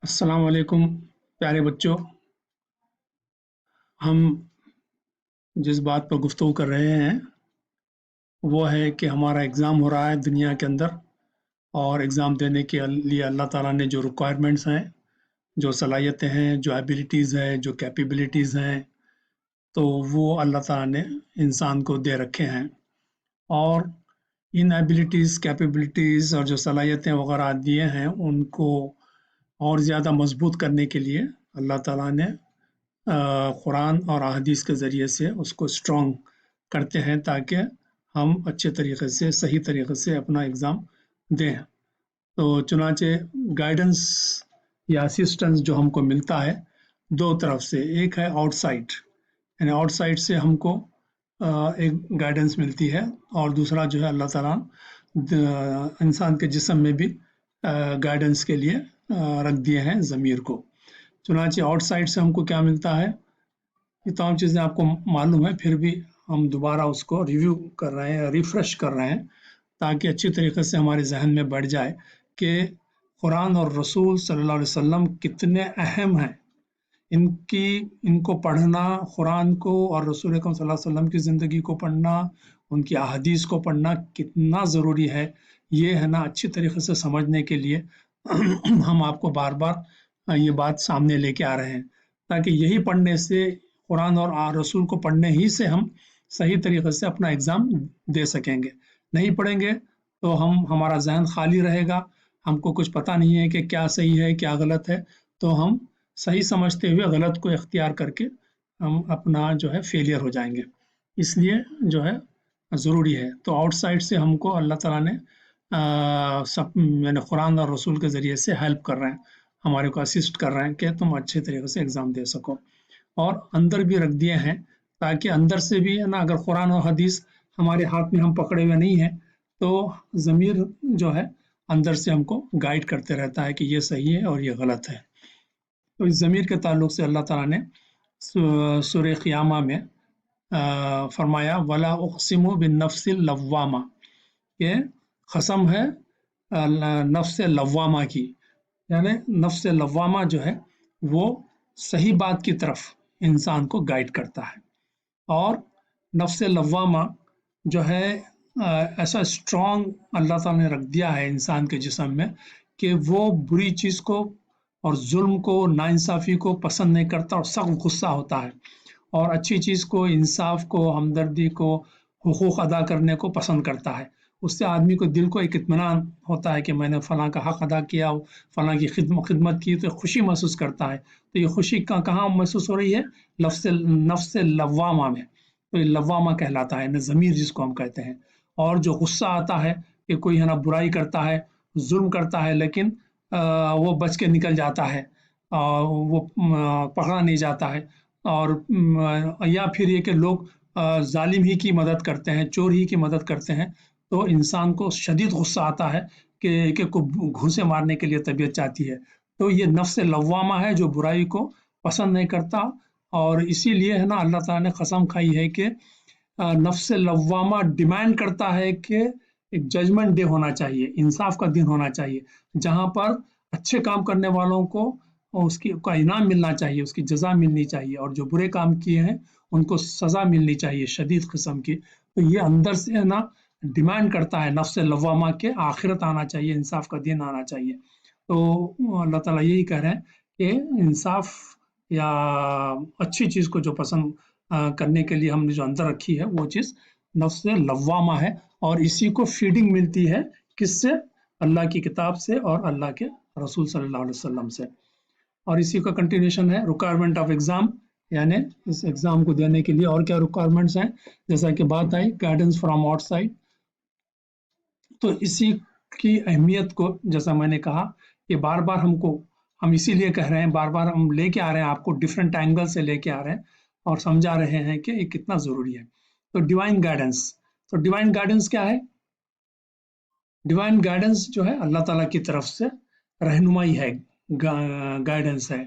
अस्सलाम वालेकुम प्यारे बच्चों। हम जिस बात पर गुफ्तगू कर रहे हैं वो है कि हमारा एग्ज़ाम हो रहा है दुनिया के अंदर, और एग्ज़ाम देने के लिए अल्लाह ताला ने जो रिक्वायरमेंट्स हैं, जो सलाहियतें हैं, जो एबिलिटीज़ हैं, जो कैपेबिलिटीज़ हैं, तो वो अल्लाह ताला ने इंसान को दे रखे हैं। और इन एबिलिटीज़, कैपेबिलिटीज़ और जो सलाहियतें वगैरह दिए हैं उनको और ज़्यादा मजबूत करने के लिए अल्लाह ताला ने कुरान और अहादीस के ज़रिए से उसको स्ट्रॉन्ग करते हैं ताकि हम अच्छे तरीक़े से, सही तरीक़े से अपना एग्ज़ाम दें। तो चुनांचे गाइडेंस या असिस्टेंस जो हमको मिलता है दो तरफ से, एक है आउटसाइड, यानी आउटसाइड से हमको एक गाइडेंस मिलती है, और दूसरा जो है अल्लाह ताला इंसान के जिस्म में भी गाइडेंस के लिए रख दिए हैं ज़मीर को। चुनांचे आउटसाइड से हमको क्या मिलता है, ये तमाम चीज़ें आपको मालूम है, फिर भी हम दोबारा उसको रिव्यू कर रहे हैं, रिफ़्रेश कर रहे हैं, ताकि अच्छी तरीके से हमारे जहन में बैठ जाए कि कुरान और रसूल सल्लल्लाहु अलैहि वसल्लम कितने अहम हैं। इनको पढ़ना, कुरान को और रसूल अकरम सल्लल्लाहु अलैहि वसल्लम की ज़िंदगी को पढ़ना, उनकी अहादीस को पढ़ना कितना ज़रूरी है, ये है ना अच्छी तरीके से समझने के लिए हम आपको बार बार ये बात सामने लेके आ रहे हैं, ताकि यही पढ़ने से, कुरान और रसूल को पढ़ने ही से हम सही तरीके से अपना एग्ज़ाम दे सकेंगे। नहीं पढ़ेंगे तो हमारा जहन खाली रहेगा, हमको कुछ पता नहीं है कि क्या सही है क्या गलत है, तो हम सही समझते हुए गलत को इख्तियार करके हम अपना जो है फेलियर हो जाएंगे। इसलिए जो है ज़रूरी है। तो आउटसाइड से हमको अल्लाह ताला ने सब यानी कुरान और रसूल के ज़रिए से हेल्प कर रहे हैं, हमारे को असिस्ट कर रहे हैं कि तुम अच्छे तरीके से एग्ज़ाम दे सको। और अंदर भी रख दिए हैं ताकि अंदर से भी है ना, अगर कुरान और हदीस हमारे हाथ में हम पकड़े हुए नहीं हैं तो ज़मीर जो है अंदर से हमको गाइड करते रहता है कि ये सही है और ये गलत है। तो इस ज़मीर के ताल्लुक से अल्लाह ताला ने सूरह क़ियामा में फरमाया, वला उक़सिमु बिन नफ्सिल लव्वामा, ये कसम है नफ्स लव्वामा की, यानी नफ्स लव्वामा जो है वो सही बात की तरफ इंसान को गाइड करता है। और नफ्स लव्वामा जो है ऐसा स्ट्रॉन्ग अल्लाह ताला ने रख दिया है इंसान के जिस्म में कि वो बुरी चीज़ को और जुल्म को, नाइंसाफ़ी को पसंद नहीं करता और सख्त गुस्सा होता है, और अच्छी चीज़ को, इंसाफ को, हमदर्दी को, हुकूक अदा करने को पसंद करता है। उससे आदमी को दिल को एक इत्मीनान होता है कि मैंने फ़लाँ का हक़ अदा किया, फ़लाँ की खिदमत की, तो खुशी महसूस करता है। तो ये खुशी कहाँ महसूस हो रही है? नफ्स लव्वामा में। तो ये लव्वामा कहलाता है, ज़मीर जिसको हम कहते हैं। और जो गुस्सा आता है कि कोई है ना बुराई करता है, जुल्म करता है, लेकिन वो बच के निकल जाता है, वो पकड़ा नहीं जाता है, और या फिर ये कि लोग जालिम ही की मदद करते हैं, चोर ही की मदद करते हैं, तो इंसान को शदीद गुस्सा आता है कि को घूंसे मारने के लिए तबीयत चाहती है। तो ये नफ्स लव्वामा है जो बुराई को पसंद नहीं करता, और इसीलिए है ना अल्लाह ताला ने कसम खाई है कि नफ्स लव्वामा डिमांड करता है कि एक जजमेंट डे होना चाहिए, इंसाफ का दिन होना चाहिए, जहाँ पर अच्छे काम करने वालों को उसकी का इनाम मिलना चाहिए, उसकी जज़ा मिलनी चाहिए, और जो बुरे काम किए हैं उनको सज़ा मिलनी चाहिए शदीद किस्म की। तो ये अंदर से है ना डिमांड करता है नफ्स लव्वामा के आखिरत आना चाहिए, इंसाफ का दिन आना चाहिए। तो अल्लाह ताला यही कह रहे हैं कि इंसाफ या अच्छी चीज़ को जो पसंद करने के लिए हमने जो अंदर रखी है वो चीज़ नफ्स लव्वामा है, और इसी को फीडिंग मिलती है किससे? अल्लाह की किताब से और अल्लाह के रसूल सल्लल्लाहु अलैहि वसल्लम से। और इसी का कंटिन्यूशन है रिक्वायरमेंट ऑफ एग्ज़ाम, यानी इस एग्ज़ाम को देने के लिए और क्या रिक्वायरमेंट्स हैं, जैसा कि बात आई गाइडेंस फ्रॉम आउटसाइड। तो इसी की अहमियत को जैसा मैंने कहा कि बार बार हम इसीलिए कह रहे हैं, बार बार हम लेके आ रहे हैं, आपको डिफरेंट एंगल से लेके आ रहे हैं और समझा रहे हैं कि ये कितना ज़रूरी है। तो डिवाइन गाइडेंस, तो डिवाइन गाइडेंस क्या है? डिवाइन गाइडेंस जो है अल्लाह ताला की तरफ से रहनुमाई है, गाइडेंस है।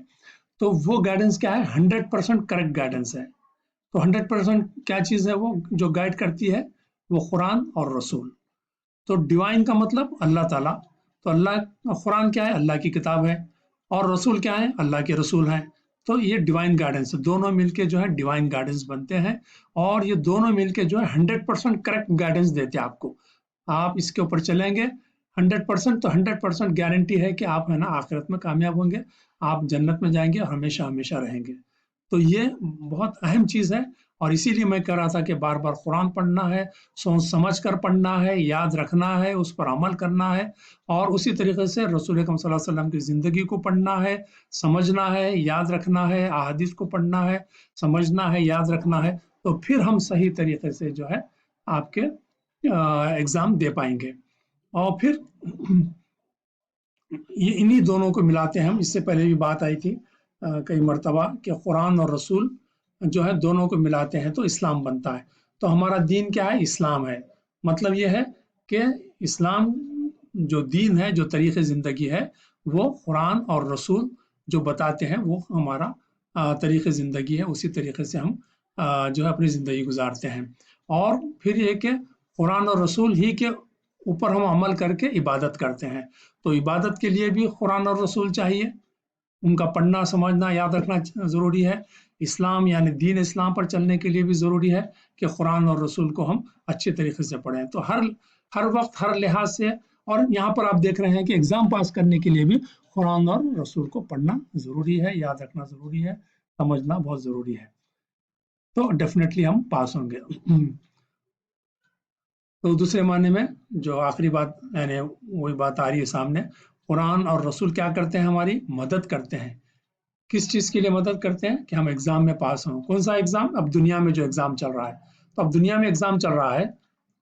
तो वो गाइडेंस क्या है? 100% करेक्ट गाइडेंस है। तो 100% क्या चीज़ है वो जो गाइड करती है? वो कुरान और रसूल। तो डिवाइन का मतलब अल्लाह ताला। तो अल्लाह, कुरान क्या है? अल्लाह की किताब है। اور رسول کیا ہے؟ اللہ کے رسول ہیں. تو یہ ڈیوائن گائیڈنس، دونوں مل کے جو ہے ڈیوائن گائیڈنس بنتے ہیں، اور یہ دونوں مل کے جو ہے 100% کریکٹ گائیڈنس دیتے ہیں آپ کو. آپ اس کے اوپر چلیں گے 100%، تو 100% گارنٹی ہے کہ آپ ہے نا آخرت میں کامیاب ہوں گے، آپ جنت میں جائیں گے اور ہمیشہ ہمیشہ رہیں گے. تو یہ بہت اہم چیز ہے، اور اسی لیے میں کہہ رہا تھا کہ بار بار قرآن پڑھنا ہے، سوچ سمجھ کر پڑھنا ہے، یاد رکھنا ہے، اس پر عمل کرنا ہے، اور اسی طریقے سے رسول اکرم صلی اللہ علیہ وسلم کی زندگی کو پڑھنا ہے، سمجھنا ہے، یاد رکھنا ہے، احادیث کو پڑھنا ہے، سمجھنا ہے، یاد رکھنا ہے. تو پھر ہم صحیح طریقے سے جو ہے آپ کے ایگزام دے پائیں گے. اور پھر یہ انہی دونوں کو ملاتے ہیں ہم. اس سے پہلے بھی بات آئی تھی کئی مرتبہ کہ قرآن اور رسول جو ہے دونوں کو ملاتے ہیں تو اسلام بنتا ہے. تو ہمارا دین کیا ہے؟ اسلام ہے. مطلب یہ ہے کہ اسلام جو دین ہے، جو طریقے زندگی ہے، وہ قرآن اور رسول جو بتاتے ہیں وہ ہمارا طریقے زندگی ہے. اسی طریقے سے ہم جو ہے اپنی زندگی گزارتے ہیں. اور پھر یہ کہ قرآن اور رسول ہی کے اوپر ہم عمل کر کے عبادت کرتے ہیں. تو عبادت کے لیے بھی قرآن اور رسول چاہیے، ان کا پڑھنا، سمجھنا، یاد رکھنا ضروری ہے. اسلام یعنی دین اسلام پر چلنے کے لیے بھی ضروری ہے کہ قرآن اور رسول کو ہم اچھے طریقے سے پڑھیں. تو ہر وقت ہر لحاظ سے، اور یہاں پر آپ دیکھ رہے ہیں کہ ایگزام پاس کرنے کے لیے بھی قرآن اور رسول کو پڑھنا ضروری ہے، یاد رکھنا ضروری ہے، سمجھنا بہت ضروری ہے. تو ڈیفینیٹلی ہم پاس ہوں گے. تو دوسرے معنی میں جو آخری بات یعنی وہی بات آ رہی ہے سامنے، قرآن اور رسول کیا کرتے ہیں؟ ہماری مدد کرتے ہیں. کس چیز کے لیے مدد کرتے ہیں؟ کہ ہم ایگزام میں پاس ہوں. کون سا ایگزام؟ اب دنیا میں جو ایگزام چل رہا ہے. تو اب دنیا میں ایگزام چل رہا ہے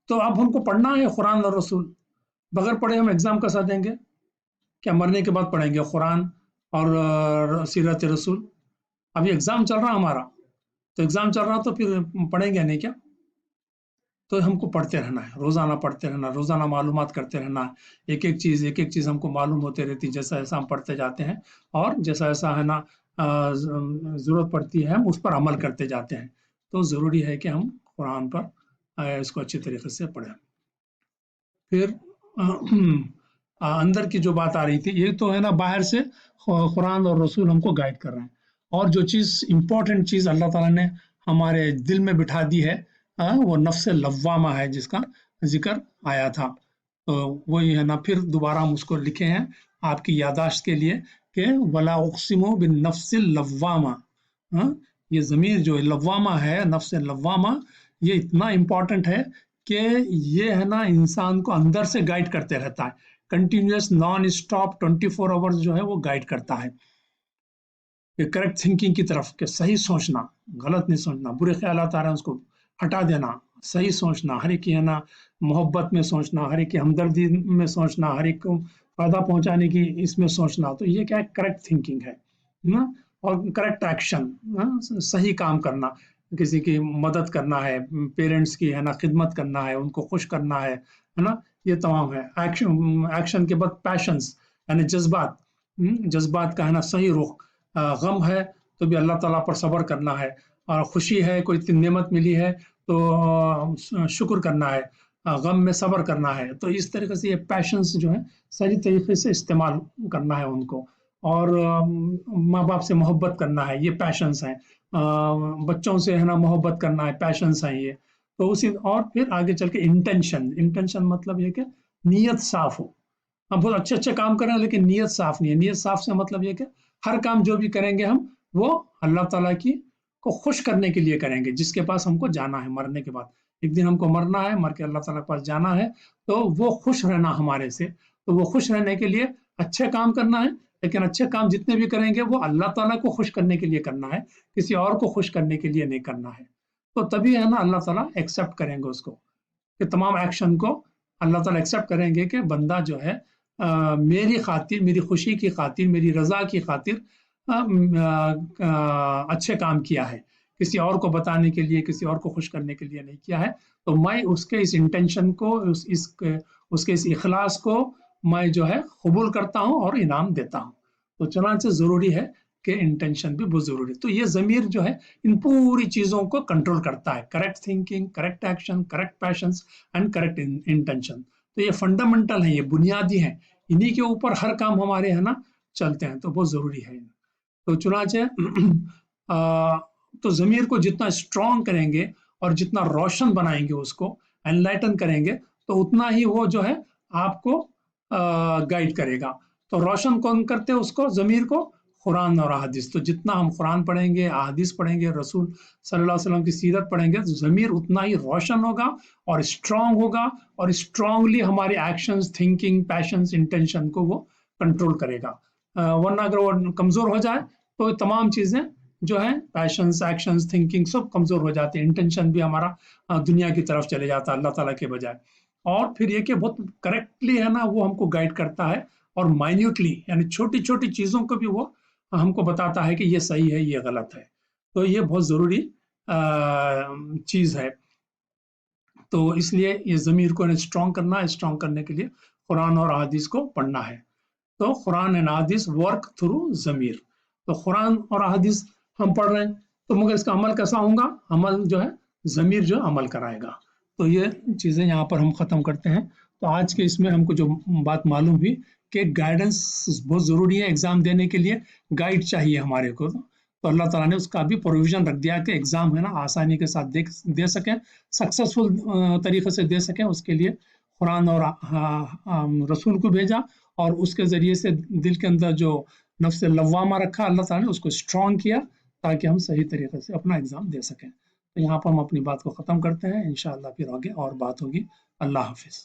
تو اب ہم کو پڑھنا ہے قرآن اور رسول. بغیر پڑھے ہم ایگزام کیسا دیں گے؟ کیا مرنے کے بعد پڑھیں گے قرآن اور سیرت رسول؟ ابھی ایگزام چل رہا ہمارا، تو ایگزام چل رہا تو پھر پڑھیں گے نہیں کیا؟ تو ہم کو پڑھتے رہنا ہے، روزانہ پڑھتے رہنا، روزانہ معلومات کرتے رہنا. ایک ایک چیز ہم کو معلوم ہوتے رہتی، جیسا جیسا ہم پڑھتے جاتے ہیں، اور جیسا جیسا ہے نا ضرورت پڑتی ہے ہم اس پر عمل کرتے جاتے ہیں. تو ضروری ہے کہ ہم قرآن پر اس کو اچھے طریقے سے پڑھیں. پھر اندر کی جو بات آ رہی تھی، یہ تو ہے نا باہر سے قرآن اور رسول ہم کو گائیڈ کر رہے ہیں. اور جو چیز امپورٹنٹ چیز اللہ تعالیٰ نے ہمارے دل میں بٹھا دی ہے، وہ نفس لوامہ ہے جس کا ذکر آیا تھا. تو وہی ہے نا، پھر دوبارہ ہم اس کو لکھے ہیں آپ کی یاداشت کے لیے کہ ولا اقسم بالنفس اللوامہ. یہ ضمیر جو لوامہ ہے، نفس لوامہ، یہ اتنا امپورٹنٹ ہے کہ یہ ہے نا انسان کو اندر سے گائیڈ کرتے رہتا ہے. کنٹینیوس نان اسٹاپ 24 آورز جو ہے وہ گائیڈ کرتا ہے کہ کریکٹ تھنکنگ کی طرف، کہ صحیح سوچنا، غلط نہیں سوچنا، برے خیالات آ رہے ہیں اس کو ہٹا دینا، صحیح سوچنا، ہر ایک کی ہے نا محبت میں سوچنا، ہر ایک کی ہمدردی میں سوچنا، ہر ایک کو فائدہ پہنچانے کی اس میں سوچنا. تو یہ کیا ہے؟ کریکٹ تھنکنگ ہے نا. اور کریکٹ ایکشن، صحیح کام کرنا، کسی کی مدد کرنا ہے، پیرنٹس کی ہے نا خدمت کرنا ہے، ان کو خوش کرنا ہے نا. یہ تمام ہے. ایکشن کے بعد پیشنس یعنی جذبات کا ہے نا صحیح رخ. غم ہے تو بھی اللہ تعالیٰ پر صبر کرنا ہے، اور خوشی ہے، کوئی اتنی نعمت ملی ہے تو شکر کرنا ہے، غم میں صبر کرنا ہے. تو اس طریقے سے یہ پیشنس جو ہے صحیح طریقے سے استعمال کرنا ہے ان کو. اور ماں باپ سے محبت کرنا ہے، یہ پیشنس ہیں. بچوں سے ہے نا محبت کرنا ہے، پیشنس ہیں یہ. تو اسی، اور پھر آگے چل کے انٹینشن مطلب یہ کہ نیت صاف ہو. ہم بہت اچھے اچھے کام کریں لیکن نیت صاف نہیں ہے. نیت صاف سے مطلب یہ کہ ہر کام جو بھی کریں گے ہم وہ اللہ تعالیٰ کی کو خوش کرنے کے لیے کریں گے. جس کے پاس ہم کو جانا ہے مرنے کے بعد، ایک دن ہم کو مرنا ہے، مر کے اللہ تعالیٰ کے پاس جانا ہے، تو وہ خوش رہنا ہمارے سے. تو وہ خوش رہنے کے لیے اچھے کام کرنا ہے، لیکن اچھے کام جتنے بھی کریں گے وہ اللہ تعالیٰ کو خوش کرنے کے لیے کرنا ہے، کسی اور کو خوش کرنے کے لیے نہیں کرنا ہے. تو تبھی ہے نا اللہ تعالیٰ ایکسیپٹ کریں گے اس کو، کہ تمام ایکشن کو اللہ تعالیٰ ایکسیپٹ کریں گے کہ بندہ جو ہے میری خاطر، میری خوشی کی خاطر، میری رضا کی خاطر اچھے کام کیا ہے، کسی اور کو بتانے کے لیے، کسی اور کو خوش کرنے کے لیے نہیں کیا ہے. تو میں اس کے اس انٹینشن کو، اس کے اس اخلاص کو میں جو ہے قبول کرتا ہوں اور انعام دیتا ہوں. تو چنانچہ ضروری ہے کہ انٹینشن بھی بہت ضروری ہے. تو یہ ضمیر جو ہے ان پوری چیزوں کو کنٹرول کرتا ہے، correct thinking, correct action, correct patience and correct intention. تو یہ فنڈامنٹل ہیں، یہ بنیادی ہیں، انہی کے اوپر ہر کام ہمارے ہے نا चलते हैं, तो बहुत ज़रूरी है। तो चुनाचे तो ज़मीर को जितना स्ट्रॉन्ग करेंगे और जितना रोशन बनाएंगे, उसको एनलाइटन करेंगे, तो उतना ही वो जो है आपको गाइड करेगा। तो रोशन कौन करते हैं उसको, ज़मीर को? कुरान और अहादीस। तो जितना हम कुरान पढ़ेंगे, अहादीस पढ़ेंगे, रसूल सल्लल्लाहु अलैहि वसल्लम की सीरत पढ़ेंगे, तो ज़मीर उतना ही रोशन होगा और स्ट्रांग होगा, और स्ट्रांगली हमारे एक्शंस, थिंकिंग, पैशंस, इंटेंशन को वो कंट्रोल करेगा। वरना अगर वो कमज़ोर हो जाए तो तमाम चीज़ें जो है, पैशंस, एक्शंस, थिंकिंग सब कमज़ोर हो जाते हैं, इंटेंशन भी हमारा दुनिया की तरफ चले जाता है अल्लाह ताला के बजाय। और फिर ये कि बहुत करेक्टली है ना, वो हमको गाइड करता है, और माइन्यूटली यानी छोटी छोटी चीज़ों को भी वो हमको बताता है कि ये सही है, ये गलत है। तो ये बहुत ज़रूरी चीज़ है। तो इसलिए ये ज़मीर को स्ट्रॉन्ग करना है, स्ट्रॉन्ग करने के लिए कुरान और अहादीस को पढ़ना है। तो कुरान एंड हदीस वर्क थ्रू ज़मीर। तो कुरान और हदीस हम पढ़ रहे हैं, तो मगर इसका अमल कैसा होगा? अमल जो है ज़मीर जो अमल कराएगा। तो ये चीज़ें यहाँ पर हम ख़त्म करते हैं। तो आज के इसमें हमको जो बात मालूम हुई कि गाइडेंस बहुत ज़रूरी है, एग्ज़ाम देने के लिए गाइड चाहिए हमारे को। तो अल्लाह ताला ने उसका भी प्रोविज़न रख दिया कि एग्ज़ाम है ना आसानी के साथ दे सकें, सक्सेसफुल तरीके से दे सकें। उसके लिए कुरान और रसूल को भेजा, और उसके ज़रिए से दिल के अंदर जो नफ्स लव्वामा रखा, अल्लाह ताला ने उसको स्ट्रॉन्ग किया, ताकि हम सही तरीके से अपना एग्ज़ाम दे सकें। तो यहाँ पर हम अपनी बात को ख़त्म करते हैं, इंशाअल्लाह फिर आगे और बात होगी। अल्लाह हाफ़िज़।